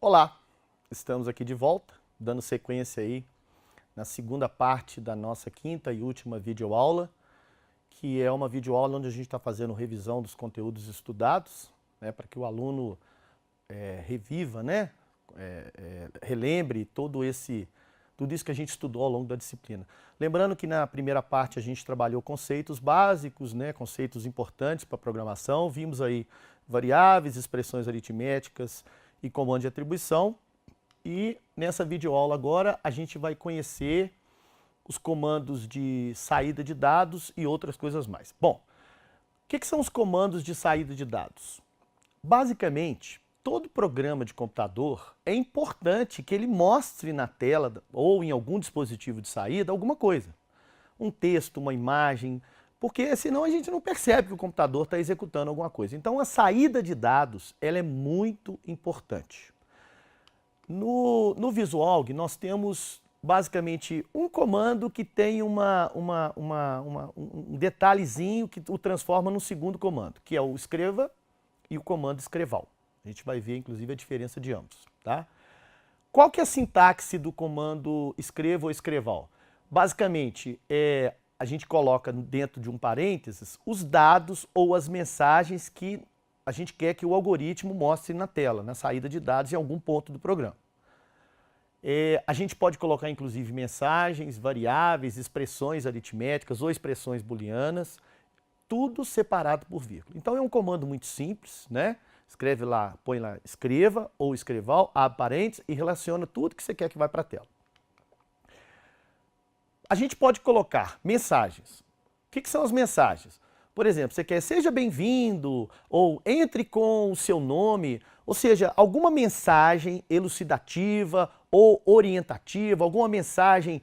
Olá, estamos aqui de volta, dando sequência aí na segunda parte da nossa quinta e última videoaula, que é uma videoaula onde a gente está fazendo revisão dos conteúdos estudados, né, para que o aluno reviva, né, relembre tudo isso que a gente estudou ao longo da disciplina. Lembrando que na primeira parte a gente trabalhou conceitos básicos, né, conceitos importantes para a programação, vimos aí variáveis, expressões aritméticas e comando de atribuição. E nessa videoaula agora a gente vai conhecer os comandos de saída de dados e outras coisas mais. Bom, o que são os comandos de saída de dados? Basicamente, todo programa de computador é importante que ele mostre na tela ou em algum dispositivo de saída alguma coisa. Um texto, uma imagem, porque senão a gente não percebe que o computador está executando alguma coisa. Então a saída de dados ela é muito importante. No Visualg nós temos basicamente um comando que tem um detalhezinho que o transforma num segundo comando, que é o escreva e o comando escreval. A gente vai ver inclusive a diferença de ambos, tá? Qual que é a sintaxe do comando escreva ou escreval? Basicamente a gente coloca dentro de um parênteses os dados ou as mensagens que a gente quer que o algoritmo mostre na tela, na saída de dados em algum ponto do programa. A gente pode colocar inclusive mensagens, variáveis, expressões aritméticas ou expressões booleanas, tudo separado por vírgula. Então é um comando muito simples, né? Escreve lá, põe lá escreva ou escreval, abre parênteses e relaciona tudo que você quer que vai para a tela. A gente pode colocar mensagens. O que são as mensagens? Por exemplo, você quer seja bem-vindo ou entre com o seu nome, ou seja, alguma mensagem elucidativa ou orientativa, alguma mensagem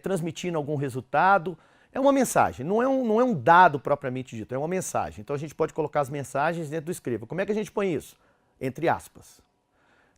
transmitindo algum resultado. É uma mensagem, não é um dado propriamente dito, é uma mensagem. Então a gente pode colocar as mensagens dentro do escreva. Como é que a gente põe isso? Entre aspas.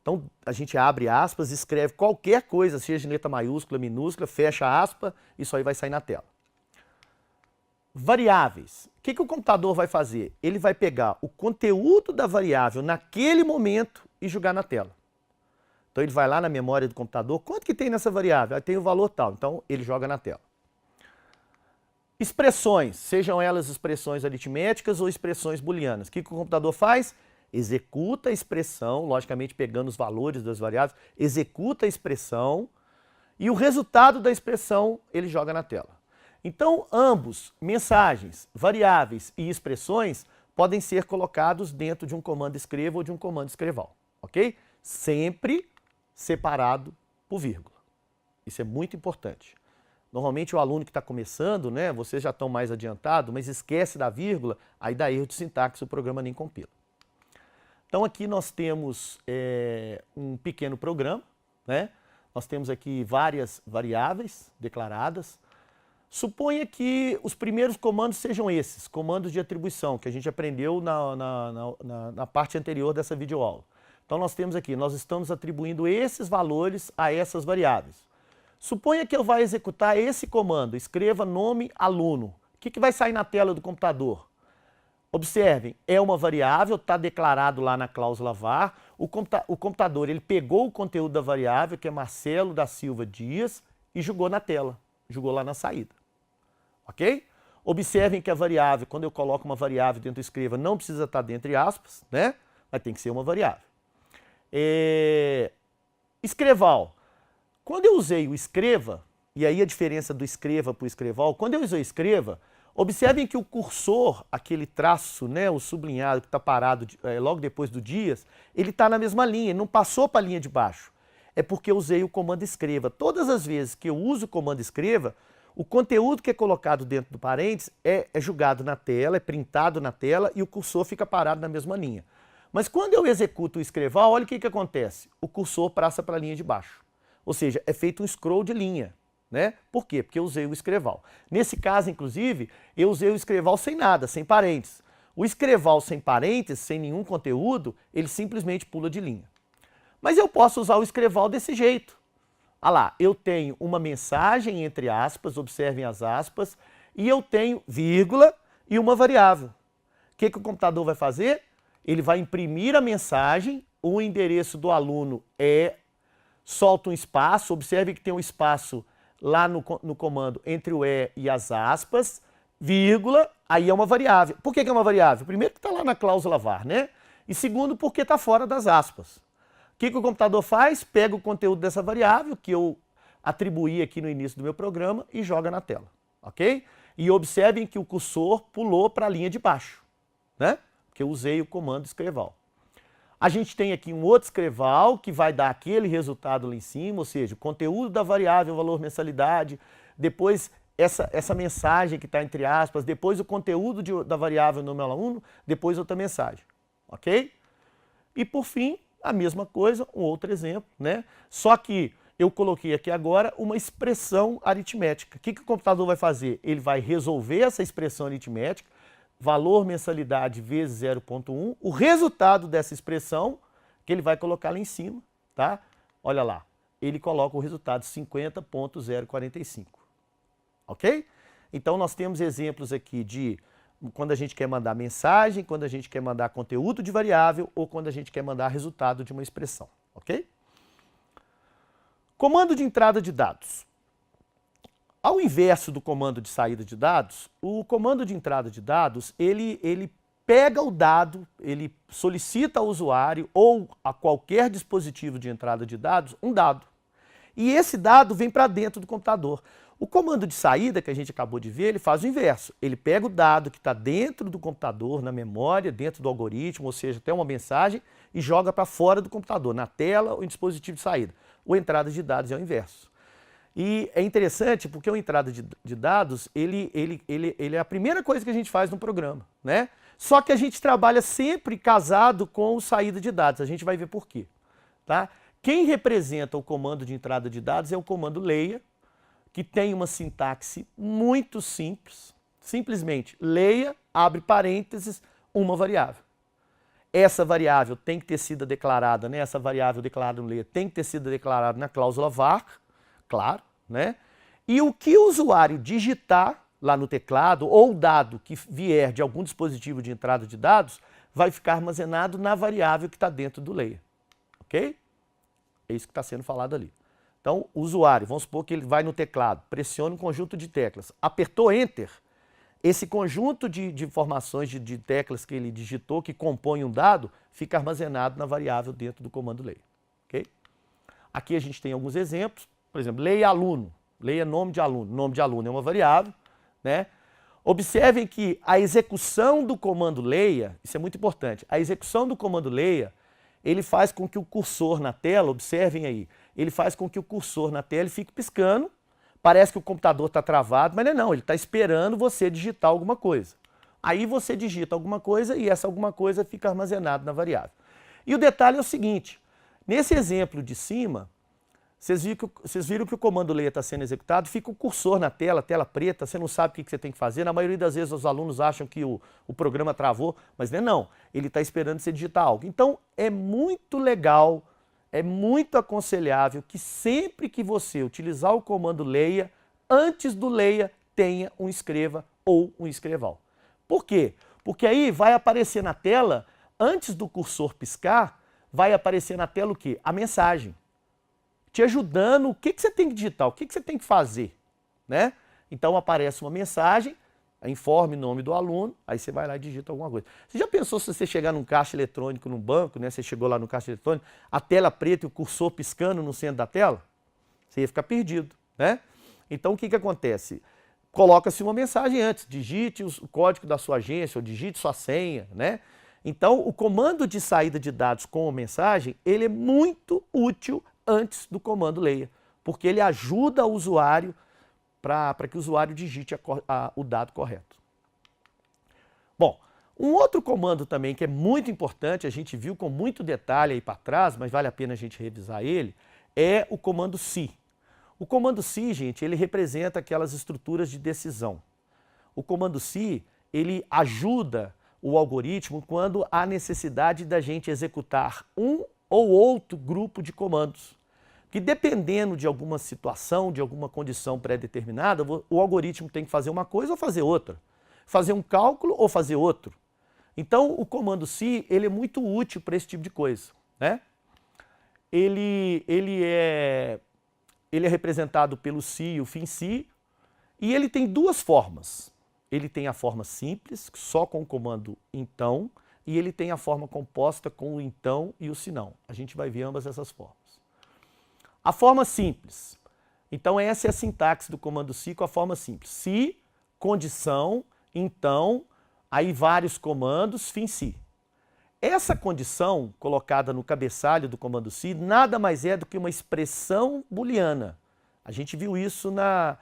Então a gente abre aspas, escreve qualquer coisa, seja em letra maiúscula, minúscula, fecha aspa, isso aí vai sair na tela. Variáveis. O que o computador vai fazer? Ele vai pegar o conteúdo da variável naquele momento e jogar na tela. Então ele vai lá na memória do computador, quanto que tem nessa variável? Aí tem o valor tal, então ele joga na tela. Expressões, sejam elas expressões aritméticas ou expressões booleanas. O que o computador faz? Executa a expressão, logicamente pegando os valores das variáveis, executa a expressão e o resultado da expressão ele joga na tela. Então, ambos, mensagens, variáveis e expressões, podem ser colocados dentro de um comando escreva ou de um comando escreval, ok? Sempre separado por vírgula. Isso é muito importante. Normalmente o aluno que está começando, né, vocês já estão mais adiantados, mas esquece da vírgula, aí dá erro de sintaxe, o programa nem compila. Então aqui nós temos um pequeno programa, né? Nós temos aqui várias variáveis declaradas. Suponha que os primeiros comandos sejam esses, comandos de atribuição, que a gente aprendeu na parte anterior dessa videoaula. Então nós temos aqui, nós estamos atribuindo esses valores a essas variáveis. Suponha que eu vá executar esse comando, escreva nome aluno. O que vai sair na tela do computador? Observem, é uma variável, está declarado lá na cláusula var. O computador ele pegou o conteúdo da variável, que é Marcelo da Silva Dias, e jogou na tela, jogou lá na saída. Ok? Observem que a variável, quando eu coloco uma variável dentro do escreva, não precisa estar dentro de aspas, né? Mas tem que ser uma variável. Escreval. Quando eu usei o escreva, e aí a diferença do escreva para o escreval, quando eu usei escreva, observem que o cursor, aquele traço, né, o sublinhado que está parado logo depois do dias, ele está na mesma linha, ele não passou para a linha de baixo. É porque eu usei o comando escreva. Todas as vezes que eu uso o comando escreva, o conteúdo que é colocado dentro do parênteses é jogado na tela, é printado na tela e o cursor fica parado na mesma linha. Mas quando eu executo o escreval, olha o que acontece. O cursor passa para a linha de baixo. Ou seja, é feito um scroll de linha. Né? Por quê? Porque eu usei o escreval. Nesse caso, inclusive, eu usei o escreval sem nada, sem parênteses. O escreval sem parênteses, sem nenhum conteúdo, ele simplesmente pula de linha. Mas eu posso usar o escreval desse jeito. Olha lá, eu tenho uma mensagem entre aspas, observem as aspas, e eu tenho vírgula e uma variável. O que o computador vai fazer? Ele vai imprimir a mensagem o endereço do aluno solta um espaço, observe que tem um espaço lá no comando entre o e as aspas, vírgula, aí é uma variável. Por que é uma variável? Primeiro que está lá na cláusula var, né? E segundo, porque está fora das aspas. O que o computador faz? Pega o conteúdo dessa variável, que eu atribuí aqui no início do meu programa, e joga na tela, ok? E observem que o cursor pulou para a linha de baixo, né? Porque eu usei o comando escreval. A gente tem aqui um outro escreval que vai dar aquele resultado lá em cima, ou seja, o conteúdo da variável, valor mensalidade, depois essa mensagem que está entre aspas, depois o conteúdo da variável número aluno, depois outra mensagem, ok? E por fim, a mesma coisa, um outro exemplo, né? Só que eu coloquei aqui agora uma expressão aritmética. O que o computador vai fazer? Ele vai resolver essa expressão aritmética, valor mensalidade vezes 0,1, o resultado dessa expressão que ele vai colocar lá em cima, tá? Olha lá, ele coloca o resultado 50,045, ok? Então nós temos exemplos aqui de quando a gente quer mandar mensagem, quando a gente quer mandar conteúdo de variável ou quando a gente quer mandar resultado de uma expressão, ok? Comando de entrada de dados. Ao inverso do comando de saída de dados, o comando de entrada de dados, ele pega o dado, ele solicita ao usuário ou a qualquer dispositivo de entrada de dados um dado. E esse dado vem para dentro do computador. O comando de saída, que a gente acabou de ver, ele faz o inverso. Ele pega o dado que está dentro do computador, na memória, dentro do algoritmo, ou seja, até uma mensagem, e joga para fora do computador, na tela ou em dispositivo de saída. O entrada de dados é o inverso. E é interessante porque o entrada de dados, ele é a primeira coisa que a gente faz no programa, né? Só que a gente trabalha sempre casado com o saída de dados. A gente vai ver por quê, tá? Quem representa o comando de entrada de dados é o comando leia, que tem uma sintaxe muito simples. Simplesmente leia, abre parênteses, uma variável. Essa variável tem que ter sido declarada, né? Essa variável declarada no leia tem que ter sido declarada na cláusula var, claro, né? E o que o usuário digitar lá no teclado ou o dado que vier de algum dispositivo de entrada de dados vai ficar armazenado na variável que está dentro do leia, ok? É isso que está sendo falado ali. Então, o usuário, vamos supor que ele vai no teclado, pressiona um conjunto de teclas, apertou Enter, esse conjunto de informações de teclas que ele digitou, que compõe um dado, fica armazenado na variável dentro do comando leia, ok? Aqui a gente tem alguns exemplos, por exemplo, leia aluno, leia nome de aluno é uma variável, né? Observem que a execução do comando leia, isso é muito importante, a execução do comando leia, ele faz com que o cursor na tela, observem aí, ele faz com que o cursor na tela fique piscando, parece que o computador está travado, mas não, ele está esperando você digitar alguma coisa. Aí você digita alguma coisa e essa alguma coisa fica armazenada na variável. E o detalhe é o seguinte, nesse exemplo de cima, vocês viram que o comando leia está sendo executado, fica o cursor na tela, tela preta, você não sabe o que você tem que fazer. Na maioria das vezes os alunos acham que o programa travou, mas não, ele está esperando você digitar algo. Então é muito legal, é muito aconselhável que sempre que você utilizar o comando leia, antes do leia tenha um escreva ou um escreval. Por quê? Porque aí vai aparecer na tela, antes do cursor piscar, vai aparecer na tela o quê? A mensagem. Te ajudando, o que você tem que digitar, o que você tem que fazer, né? Então aparece uma mensagem, informe o nome do aluno, aí você vai lá e digita alguma coisa. Você já pensou se você chegar num caixa eletrônico, num banco, né? Você chegou lá no caixa eletrônico, a tela preta e o cursor piscando no centro da tela? Você ia ficar perdido, né? Então o que acontece? Coloca-se uma mensagem antes, digite o código da sua agência ou digite sua senha, né? Então o comando de saída de dados com a mensagem, ele é muito útil antes do comando leia, porque ele ajuda o usuário para que o usuário digite o dado correto. Bom, um outro comando também que é muito importante, a gente viu com muito detalhe aí para trás, mas vale a pena a gente revisar ele, é o comando se. O comando se, gente, ele representa aquelas estruturas de decisão. O comando se, ele ajuda o algoritmo quando há necessidade da gente executar um ou outro grupo de comandos. Que dependendo de alguma situação, de alguma condição pré-determinada, o algoritmo tem que fazer uma coisa ou fazer outra. Fazer um cálculo ou fazer outro. Então, o comando se, ele é muito útil para esse tipo de coisa. né? Ele é representado pelo si e o fim si, e ele tem duas formas. Ele tem a forma simples, só com o comando então, e ele tem a forma composta com o então e o se não. A gente vai ver ambas essas formas. A forma simples. Então essa é a sintaxe do comando si com a forma simples. Se, condição, então, aí vários comandos, fim si. Essa condição colocada no cabeçalho do comando si nada mais é do que uma expressão booleana. A gente viu isso na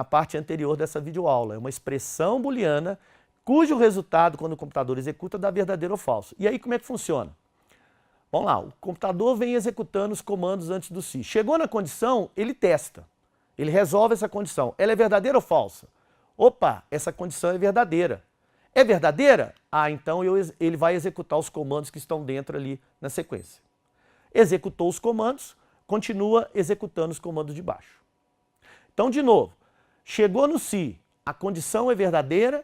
parte anterior dessa videoaula. É uma expressão booleana cujo resultado, quando o computador executa, dá verdadeiro ou falso. E aí como é que funciona? Vamos lá, o computador vem executando os comandos antes do si. Chegou na condição, ele testa. Ele resolve essa condição. Ela é verdadeira ou falsa? Opa, essa condição é verdadeira. É verdadeira? Ah, então ele vai executar os comandos que estão dentro ali na sequência. Executou os comandos, continua executando os comandos de baixo. Então, de novo, chegou no si, a condição é verdadeira,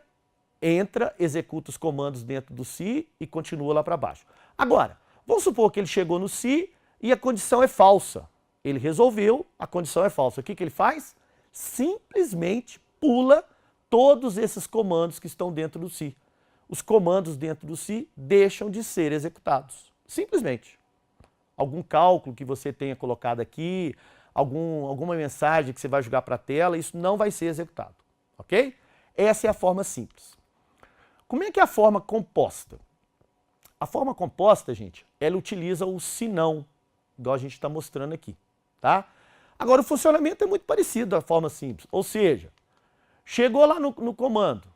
entra, executa os comandos dentro do si e continua lá para baixo. Agora, vamos supor que ele chegou no si e a condição é falsa. Ele resolveu, a condição é falsa. O que ele faz? Simplesmente pula todos esses comandos que estão dentro do si. Os comandos dentro do si deixam de ser executados. Simplesmente. Algum cálculo que você tenha colocado aqui, alguma mensagem que você vai jogar para a tela, isso não vai ser executado. Ok? Essa é a forma simples. Como é que é a forma composta? A forma composta, gente, ela utiliza o se não, igual a gente está mostrando aqui. Tá? Agora, o funcionamento é muito parecido da forma simples. Ou seja, chegou lá no comando,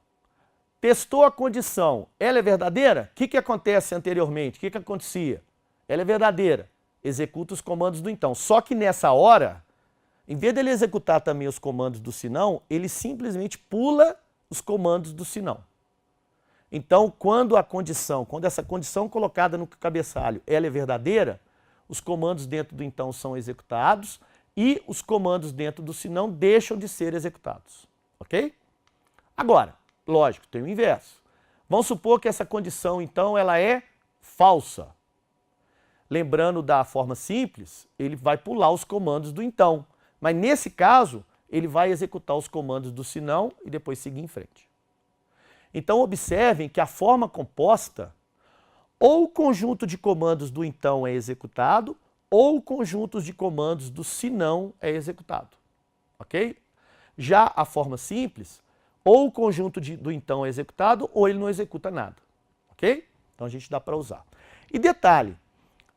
testou a condição, ela é verdadeira? O que acontece anteriormente? O que acontecia? Ela é verdadeira. Executa os comandos do então. Só que nessa hora, em vez dele executar também os comandos do senão, ele simplesmente pula os comandos do senão. Então, quando essa condição colocada no cabeçalho, ela é verdadeira, os comandos dentro do então são executados e os comandos dentro do senão deixam de ser executados. Ok? Agora, lógico, tem o inverso. Vamos supor que essa condição, então, ela é falsa. Lembrando da forma simples, ele vai pular os comandos do então. Mas nesse caso, ele vai executar os comandos do senão e depois seguir em frente. Então observem que a forma composta, ou o conjunto de comandos do então é executado, ou o conjunto de comandos do senão é executado. Ok? Já a forma simples, ou o conjunto do então é executado, ou ele não executa nada. Ok? Então a gente dá para usar. E detalhe,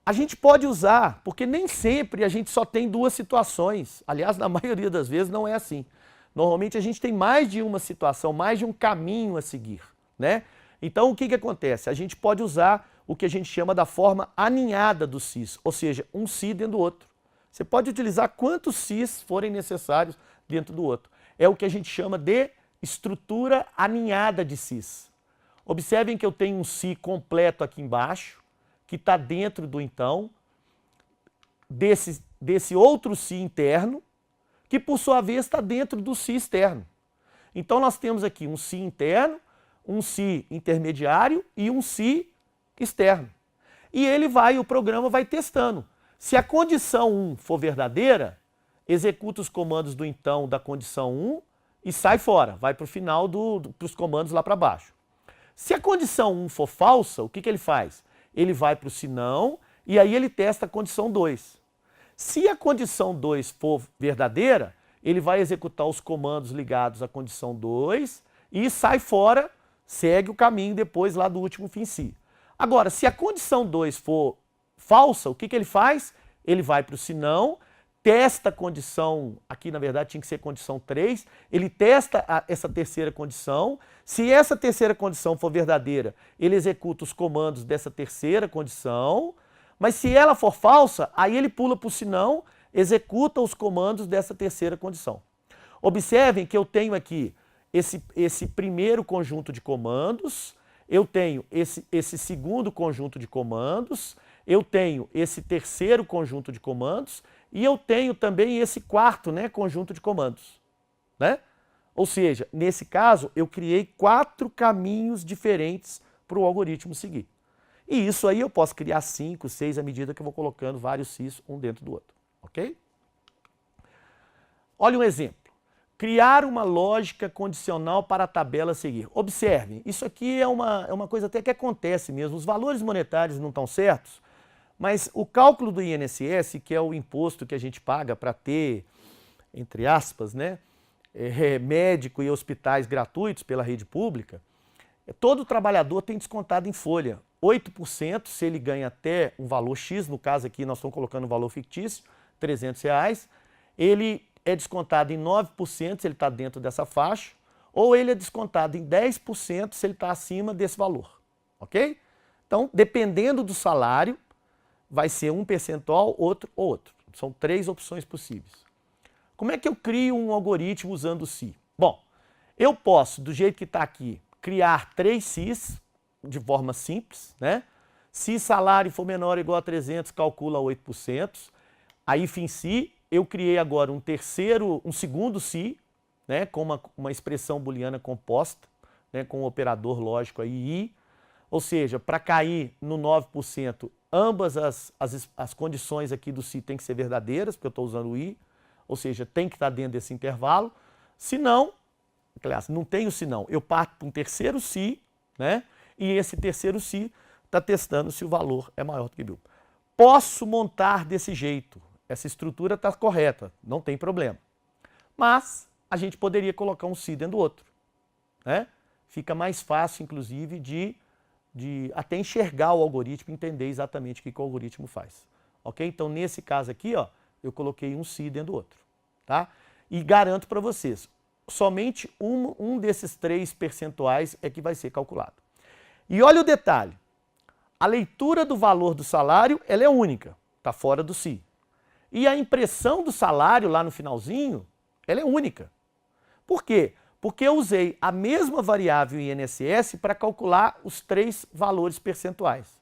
a gente pode usar, porque nem sempre a gente só tem duas situações. Aliás, na maioria das vezes não é assim. Normalmente a gente tem mais de uma situação, mais de um caminho a seguir, né? Então o que acontece? A gente pode usar o que a gente chama da forma aninhada do sis, ou seja, um si dentro do outro. Você pode utilizar quantos sis forem necessários dentro do outro. É o que a gente chama de estrutura aninhada de sis. Observem que eu tenho um si completo aqui embaixo, que está dentro do então, desse outro si interno, que por sua vez está dentro do si externo. Então nós temos aqui um si interno, um si intermediário e um si externo. E o programa vai testando. Se a condição 1 for verdadeira, executa os comandos do então da condição 1 e sai fora, vai para o final dos comandos lá para baixo. Se a condição 1 for falsa, o que ele faz? Ele vai para o senão e aí ele testa a condição 2. Se a condição 2 for verdadeira, ele vai executar os comandos ligados à condição 2 e sai fora, segue o caminho depois lá do último fim si. Agora, se a condição 2 for falsa, o que ele faz? Ele vai para o senão, testa a condição, aqui na verdade tinha que ser condição 3, ele testa essa terceira condição. Se essa terceira condição for verdadeira, ele executa os comandos dessa terceira condição. Mas se ela for falsa, aí ele pula para o senão, executa os comandos dessa terceira condição. Observem que eu tenho aqui esse primeiro conjunto de comandos, eu tenho esse segundo conjunto de comandos, eu tenho esse terceiro conjunto de comandos e eu tenho também esse quarto, né, conjunto de comandos. Né? Ou seja, nesse caso, eu criei 4 caminhos diferentes para o algoritmo seguir. E isso aí eu posso criar 5, 6 à medida que eu vou colocando vários Cis um dentro do outro, ok? Olha um exemplo. Criar uma lógica condicional para a tabela a seguir. Observe, isso aqui é uma coisa até que acontece mesmo. Os valores monetários não estão certos, mas o cálculo do INSS, que é o imposto que a gente paga para ter, entre aspas, né, médico e hospitais gratuitos pela rede pública, todo trabalhador tem descontado em folha. 8% se ele ganha até um valor X, no caso aqui nós estamos colocando um valor fictício, R$300, ele é descontado em 9% se ele está dentro dessa faixa, ou ele é descontado em 10% se ele está acima desse valor, ok? Então, dependendo do salário, vai ser um percentual, outro ou outro. São 3 opções possíveis. Como é que eu crio um algoritmo usando o Si? Bom, eu posso, do jeito que está aqui, criar 3 Cis de forma simples, né? Se salário for menor ou igual a 300, calcula 8%. Aí, fim Si, eu criei agora um segundo Si, né, com uma expressão booleana composta, né, com um operador lógico aí, I. Ou seja, para cair no 9%, ambas as condições aqui do Si têm que ser verdadeiras, porque eu estou usando o I. Ou seja, tem que estar dentro desse intervalo. Se não, aliás, não tem o se não, eu parto para um terceiro Si, né, e esse terceiro Si está testando se o valor é maior do que 1000. Posso montar desse jeito. Essa estrutura está correta, não tem problema. Mas a gente poderia colocar um Si dentro do outro, né? Fica mais fácil, inclusive, de até enxergar o algoritmo, entender exatamente o que o algoritmo faz. Ok? Então, nesse caso aqui, ó, eu coloquei um Si dentro do outro. Tá? E garanto para vocês, somente um desses 3 percentuais é que vai ser calculado. E olha o detalhe, a leitura do valor do salário ela é única, está fora do Si. E a impressão do salário lá no finalzinho, ela é única. Por quê? Porque eu usei a mesma variável INSS para calcular os 3 valores percentuais.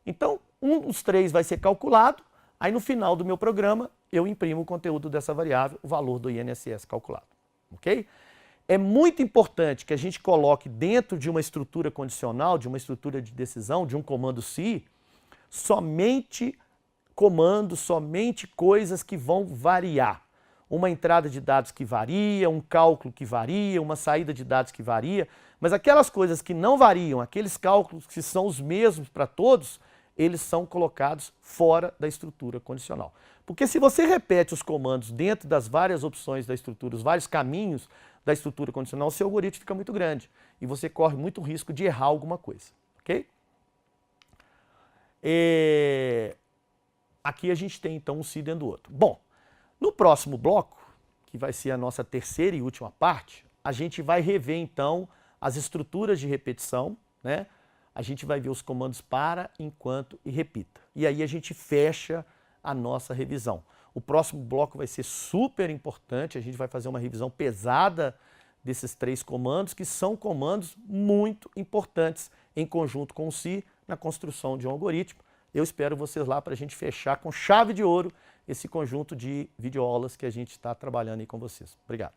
Então, um dos 3 vai ser calculado, aí no final do meu programa eu imprimo o conteúdo dessa variável, o valor do INSS calculado. Ok? É muito importante que a gente coloque dentro de uma estrutura condicional, de uma estrutura de decisão, de um comando Si, somente comandos, somente coisas que vão variar. Uma entrada de dados que varia, um cálculo que varia, uma saída de dados que varia, mas aquelas coisas que não variam, aqueles cálculos que são os mesmos para todos, eles são colocados fora da estrutura condicional. Porque se você repete os comandos dentro das várias opções da estrutura, os vários caminhos da estrutura condicional, o seu algoritmo fica muito grande e você corre muito risco de errar alguma coisa, ok? Aqui a gente tem então um Si dentro do outro. Bom, no próximo bloco, que vai ser a nossa terceira e última parte, a gente vai rever então as estruturas de repetição, né? A gente vai ver os comandos para, enquanto e repita. E aí a gente fecha a nossa revisão. O próximo bloco vai ser super importante, a gente vai fazer uma revisão pesada desses 3 comandos, que são comandos muito importantes em conjunto com o Si na construção de um algoritmo. Eu espero vocês lá para a gente fechar com chave de ouro esse conjunto de videoaulas que a gente está trabalhando aí com vocês. Obrigado.